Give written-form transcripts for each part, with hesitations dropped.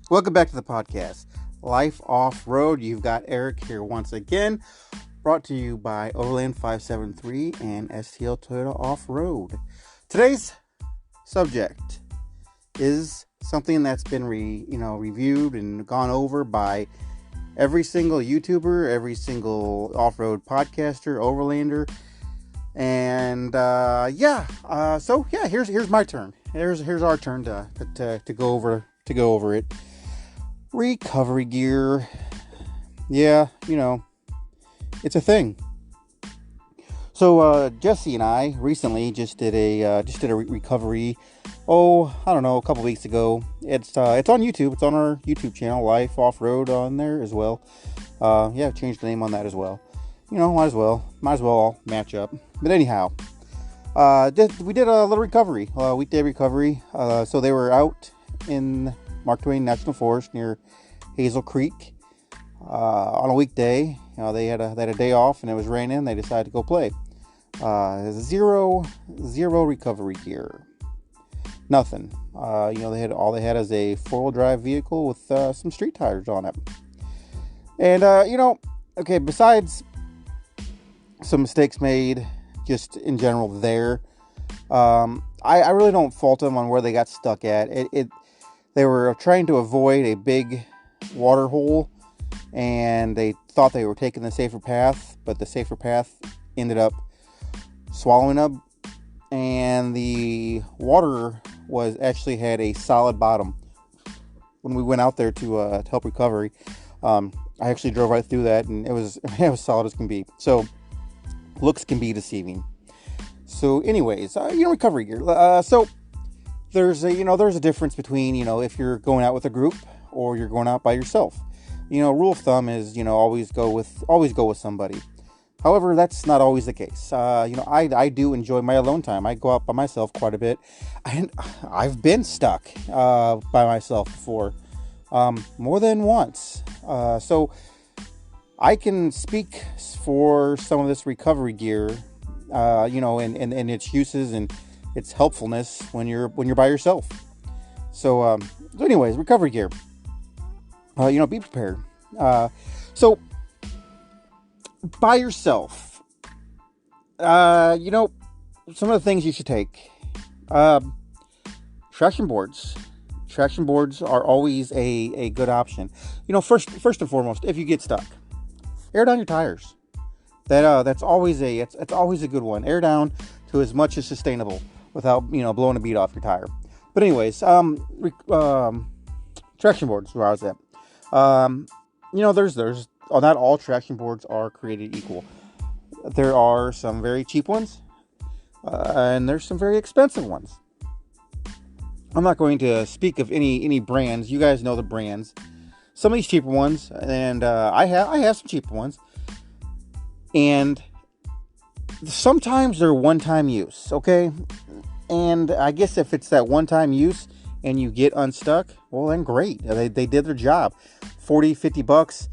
Welcome back to the podcast, Life Off-Road. You've got Eric here once again, brought to you by Overland 573 and STL Toyota Off-Road. Today's subject is something that's been reviewed and gone over by every single YouTuber, every single off-road podcaster, overlander, and here's my turn. Here's our turn to go over it. Recovery gear. Yeah, it's a thing. So Jesse and I recently just did a recovery. I don't know, a couple weeks ago. It's on YouTube. It's on our YouTube channel, Life Off-Road, on there as well. I've changed the name on that as well. Might as well all match up. But anyhow, we did a little recovery, weekday recovery. So they were out in Mark Twain National Forest near Hazel Creek on a weekday. They had a day off and it was raining. They decided to go play. Zero recovery gear. Nothing. They had is a 4-wheel drive vehicle with some street tires on it. And besides some mistakes made just in general there, I really don't fault them on where they got stuck at. They were trying to avoid a big water hole, and they thought they were taking the safer path, but the safer path ended up swallowing up, and the water actually had a solid bottom. When we went out there to help recovery, I actually drove right through that, and it was solid as can be. So looks can be deceiving. So anyways, recovery gear. So there's a difference between, if you're going out with a group or you're going out by yourself. Rule of thumb is, always go with somebody. However, that's not always the case. I do enjoy my alone time. I go out by myself quite a bit. I've been stuck by myself before, more than once. So I can speak for some of this recovery gear, and its uses and its helpfulness when you're by yourself. So anyways, recovery gear. Be prepared. So by yourself, some of the things you should take. Traction boards. Traction boards are always a good option. First and foremost, if you get stuck, air down your tires. That's always a good one. Air down to as much as sustainable without blowing a bead off your tire. But anyways, traction boards, where I was at. There's not all traction boards are created equal. There are some very cheap ones, and there's some very expensive ones. I'm not going to speak of any brands. You guys know the brands. Some of these cheaper ones, and I have some cheaper ones, and sometimes they're one-time use, okay? And I guess if it's that one-time use and you get unstuck, well, then great. They did their job. $40-$50,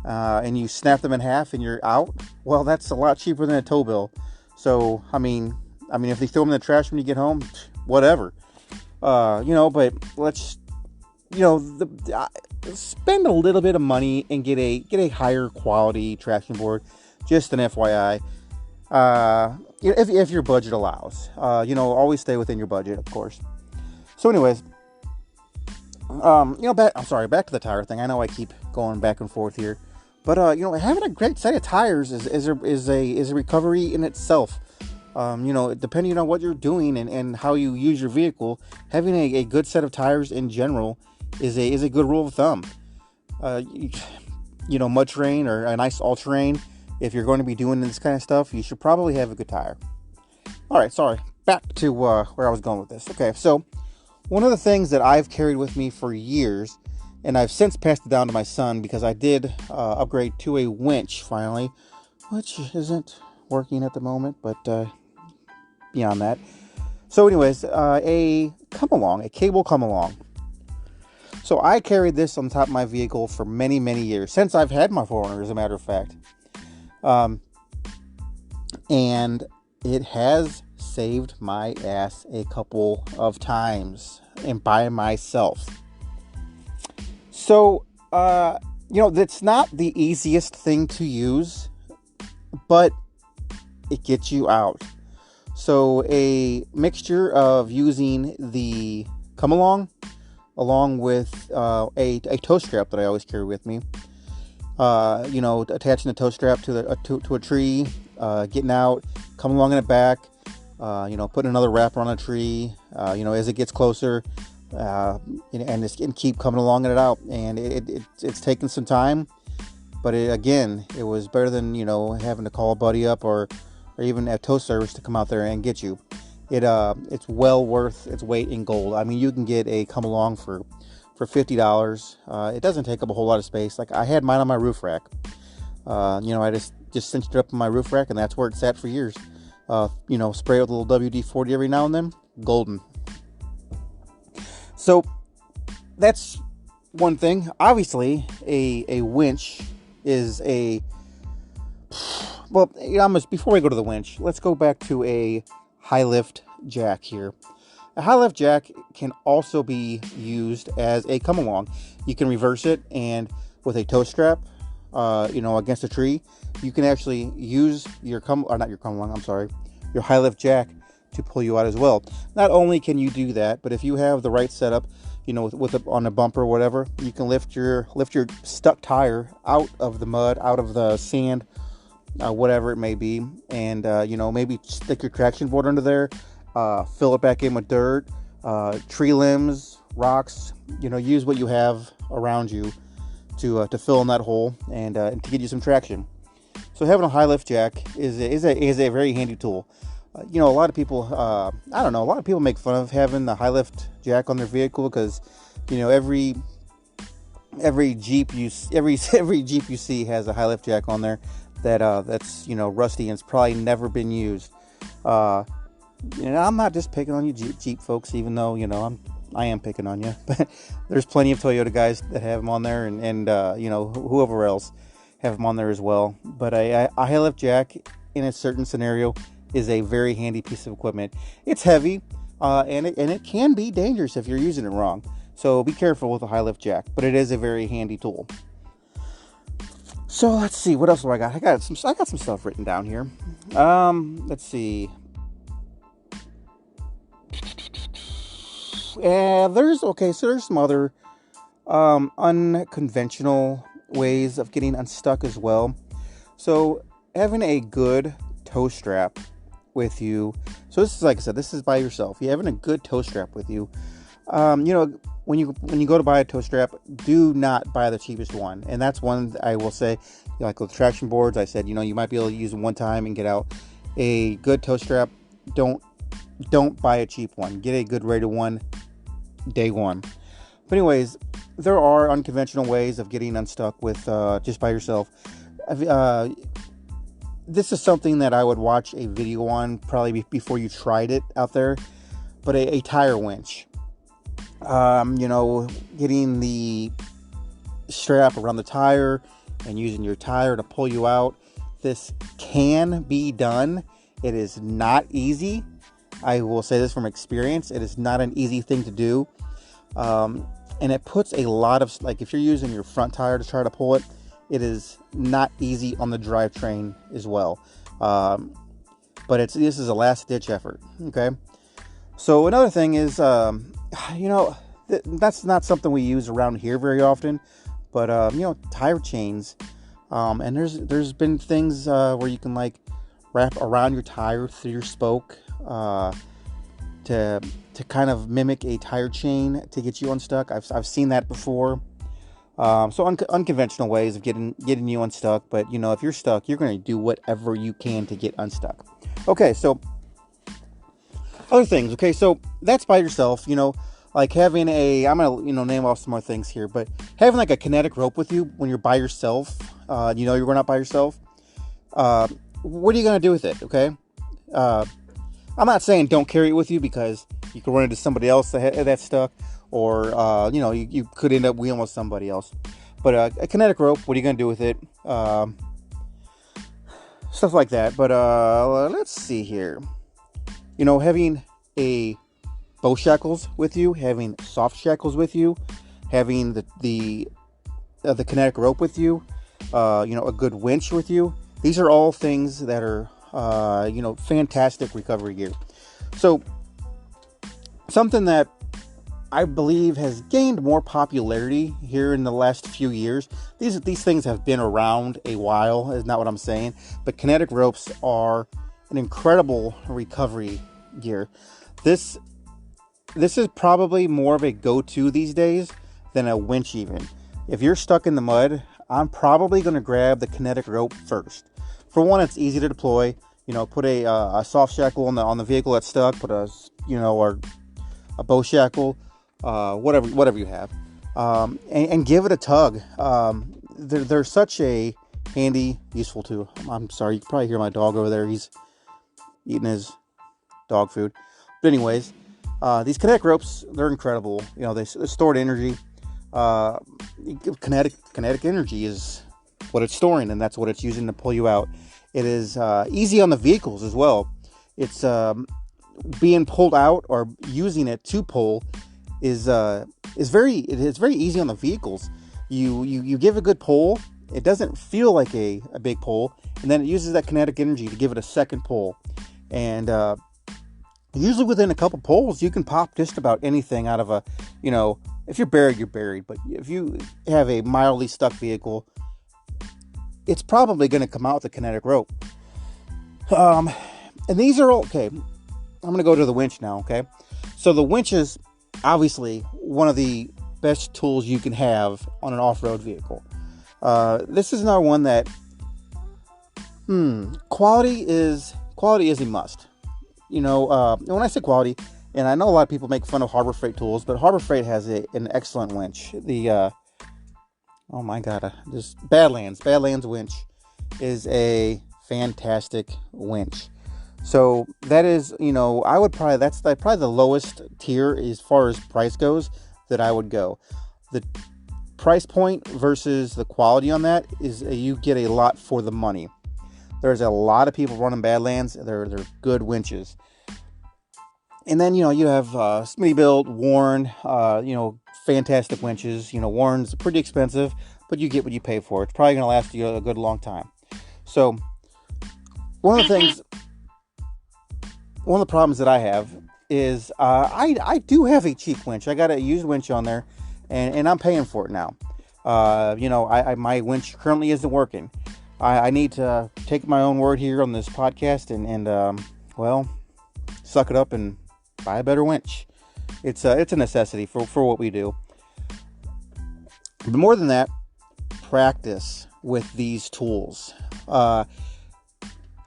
and you snap them in half and you're out. Well, that's a lot cheaper than a tow bill. So, I mean, if they throw them in the trash when you get home, whatever. But let's, spend a little bit of money and get a higher quality traction board. Just an FYI. If your budget allows, always stay within your budget, of course. So anyways, back to the tire thing. I know I keep going back and forth here, but having a great set of tires is a recovery in itself. Depending on what you're doing and how you use your vehicle, having a good set of tires in general is a good rule of thumb. Mud terrain or a nice all-terrain. If you're going to be doing this kind of stuff, you should probably have a good tire. All right, sorry. Back to where I was going with this. Okay, so one of the things that I've carried with me for years, and I've since passed it down to my son because I did upgrade to a winch finally, which isn't working at the moment, but beyond that. So anyways, a cable come along. So I carried this on top of my vehicle for many, many years, since I've had my 4Runner, as a matter of fact. And it has saved my ass a couple of times and by myself. So, that's not the easiest thing to use, but it gets you out. So a mixture of using the come along with a toe strap that I always carry with me. Attaching the toe strap to a tree, getting out, come along in the back, putting another wrapper on a tree, as it gets closer, and keep coming along in it out. And it's taken some time, but it was better than, having to call a buddy up or even have tow service to come out there and get you. It's well worth its weight in gold. I mean, you can get a come along for $50. It doesn't take up a whole lot of space. Like, I had mine on my roof rack. I just cinched it up on my roof rack, and that's where it sat for years. Spray it with a little WD-40 every now and then. Golden. So that's one thing. Obviously, a winch is before we go to the winch, let's go back to a high lift jack here. A high lift jack can also be used as a come along. You can reverse it, and with a tow strap, against a tree, you can actually use your high lift jack to pull you out as well. Not only can you do that, but if you have the right setup, on a bumper or whatever, you can lift your stuck tire out of the mud, out of the sand, whatever it may be, and maybe stick your traction board under there, fill it back in with dirt, tree limbs, rocks. Use what you have around you to fill in that hole and to get you some traction. So having a high lift jack is a very handy tool. A lot of people, a lot of people make fun of having the high lift jack on their vehicle because, every Jeep you see has a high lift jack on there that's rusty and it's probably never been used. I'm not just picking on you Jeep folks, even though I am picking on you, but there's plenty of Toyota guys that have them on there, and whoever else have them on there as well. But a high lift jack in a certain scenario is a very handy piece of equipment. It's heavy, and it can be dangerous if you're using it wrong. So be careful with a high lift jack, but it is a very handy tool. So let's see, what else do I got? I got some stuff written down here. Let's see. There's some other unconventional ways of getting unstuck as well. So having a good tow strap with you. So this is, like I said, this is by yourself. You're having a good tow strap with you. When you go to buy a tow strap, do not buy the cheapest one. And that's one I will say, like with traction boards, I said, you might be able to use them one time and get out. A good tow strap, don't buy a cheap one. Get a good rated one day one. But anyways, there are unconventional ways of getting unstuck with just by yourself. This is something that I would watch a video on probably before you tried it out there. But a tire winch. Getting the strap around the tire and using your tire to pull you out. This can be done. It is not easy. I will say this from experience. It is not an easy thing to do. And it puts a lot of, like, if you're using your front tire to try to pull it, it is not easy on the drivetrain as well. But this is a last ditch effort. Okay. So another thing is, that's not something we use around here very often, but, tire chains. And there's been things, where you can like wrap around your tire through your spoke, to kind of mimic a tire chain to get you unstuck. I've seen that before. So unconventional ways of getting you unstuck. But if you're stuck, you're going to do whatever you can to get unstuck. Okay, so other ththings. Okay, so that's by yourself. Like having I'm gonna name off some more things here, but having like a kinetic rope with you when you're by yourself. You're going out by yourself. What are you gonna do with it? Okay. I'm not saying don't carry it with you because you could run into somebody else that's stuck, or you could end up wheeling with somebody else. But a kinetic rope, what are you going to do with it? stuff like that. But let's see here. Having a bow shackles with you, having soft shackles with you, having the kinetic rope with you, a good winch with you. These are all things that are fantastic recovery gear. So something that I believe has gained more popularity here in the last few years. These things have been around a while, is not what I'm saying, but kinetic ropes are an incredible recovery gear. This is probably more of a go-to these days than a winch even. If you're stuck in the mud, I'm probably going to grab the kinetic rope first. For one, it's easy to deploy. Put a soft shackle on the vehicle that's stuck. Put or a bow shackle, whatever you have, and give it a tug. They're such a handy, useful tool. I'm sorry, you can probably hear my dog over there. He's eating his dog food. But anyways, these kinetic ropes, they're incredible. They stored energy. Kinetic energy is what it's storing, and that's what it's using to pull you out. It is easy on the vehicles as well. It's being pulled out or using it to pull is very easy on the vehicles. You give a good pull, it doesn't feel like a big pull, and then it uses that kinetic energy to give it a second pull. And usually within a couple pulls, you can pop just about anything out of a, if you're buried, you're buried. But if you have a mildly stuck vehicle, it's probably going to come out with a kinetic rope. And these are all, okay. I'm going to go to the winch now, okay? So the winch is obviously one of the best tools you can have on an off-road vehicle. This is another one that, quality is a must. When I say quality, and I know a lot of people make fun of Harbor Freight tools, but Harbor Freight has an excellent winch. Oh my God, Badlands winch is a fantastic winch. So that is, that's probably the lowest tier as far as price goes that I would go. The price point versus the quality on that is you get a lot for the money. There's a lot of people running Badlands. They're good winches. And then, you have Smittybilt, Warn, fantastic winches. Warn's pretty expensive, but you get what you pay for. It's probably going to last you a good long time. So one of the problems that I have is I do have a cheap winch. I got a used winch on there, and I'm paying for it now. My winch currently isn't working. I need to take my own word here on this podcast and suck it up and buy a better winch. It's a necessity for what we do. But more than that, practice with these tools.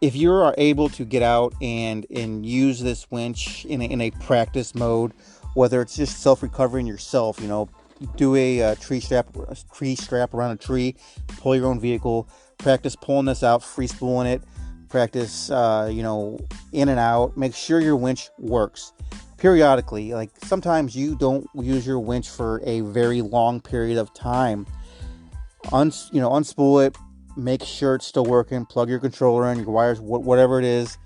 If you are able to get out and use this winch in a practice mode, whether it's just self-recovering yourself, do a tree strap around a tree, pull your own vehicle, practice pulling this out, free spooling it, practice, in and out, make sure your winch works. Periodically, like sometimes you don't use your winch for a very long period of time. Unspool it, make sure it's still working, plug your controller in, your wires, whatever it is,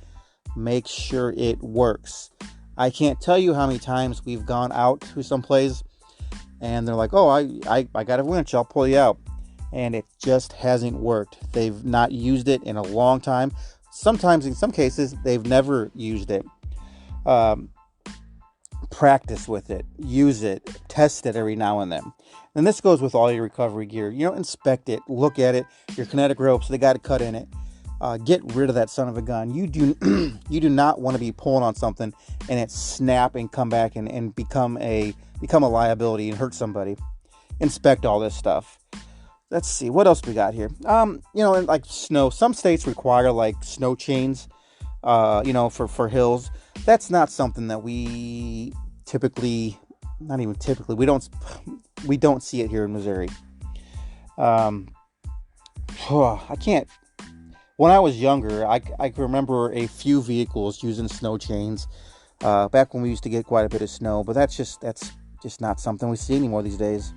make sure it works. I can't tell you how many times we've gone out to some place and they're like, oh, I got a winch, I'll pull you out. And it just hasn't worked. They've not used it in a long time. Sometimes, in some cases, they've never used it. Practice with it, use it, test it every now and then. And this goes with all your recovery gear. Inspect it, look at it. Your kinetic ropes, they got a cut in it. Get rid of that son of a gun. You do not want to be pulling on something and it snap and come back and become a liability and hurt somebody. Inspect all this stuff. Let's see, what else we got here? Like snow. Some states require like snow chains, for hills. That's not something that we we don't see it here in Missouri. I can't. When I was younger, I can remember a few vehicles using snow chains, back when we used to get quite a bit of snow, but that's just not something we see anymore these days.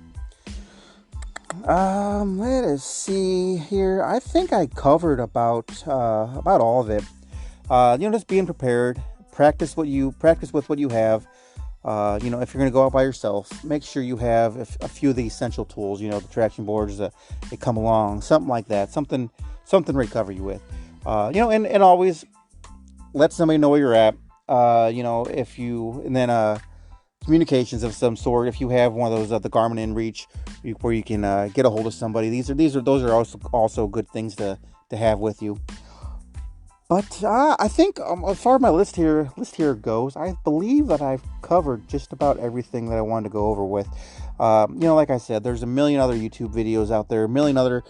Let us see here. I think I covered about all of it. Just being prepared. Practice with what you have. If you're going to go out by yourself, make sure you have a few of the essential tools. The traction boards that come along, something like that, something to recover you with. And always let somebody know where you're at. If you and then communications of some sort. If you have one of those the Garmin InReach, where you can get a hold of somebody, those are also good things to have with you. But I think as far as my list here goes, I believe that I've covered just about everything that I wanted to go over with. Like I said, there's a million other YouTube videos out there, a million other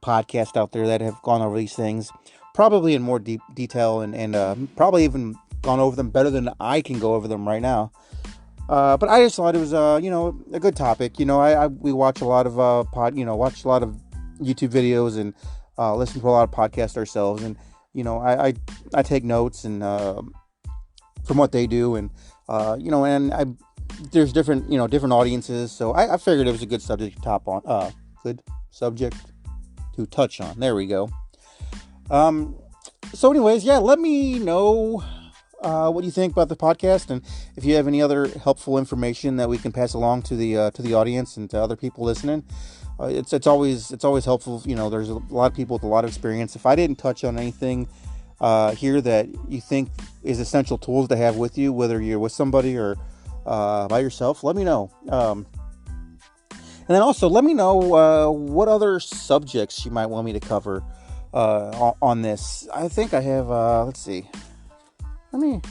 podcasts out there that have gone over these things, probably in more deep detail and probably even gone over them better than I can go over them right now. But I just thought it was a good topic. We watch a lot of watch a lot of YouTube videos and listen to a lot of podcasts ourselves, and I take notes and from what they do, and there's different different audiences, so I figured it was a good subject to touch on. There we go. So anyways, yeah, let me know what you think about the podcast, and if you have any other helpful information that we can pass along to the audience and to other people listening. It's always helpful. There's a lot of people with a lot of experience. If I didn't touch on anything here that you think is essential tools to have with you, whether you're with somebody or by yourself, let me know. And then also let me know what other subjects you might want me to cover on this. I think I have. Let's see. Let me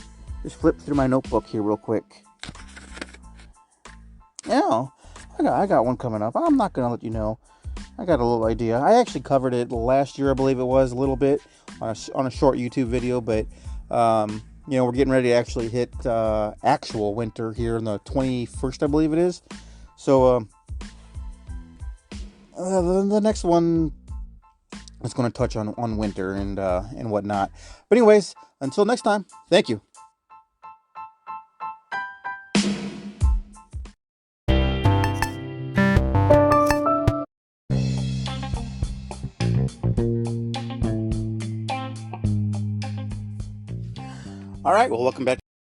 just flip through my notebook here real quick. Yeah, I got one coming up. I'm not going to let you know. I got a little idea. I actually covered it last year, I believe it was, a little bit on a short YouTube video. But, we're getting ready to actually hit actual winter here on the 21st, I believe it is. So, the next one is going to touch on winter and whatnot. But anyways, until next time, thank you. All right, well, welcome back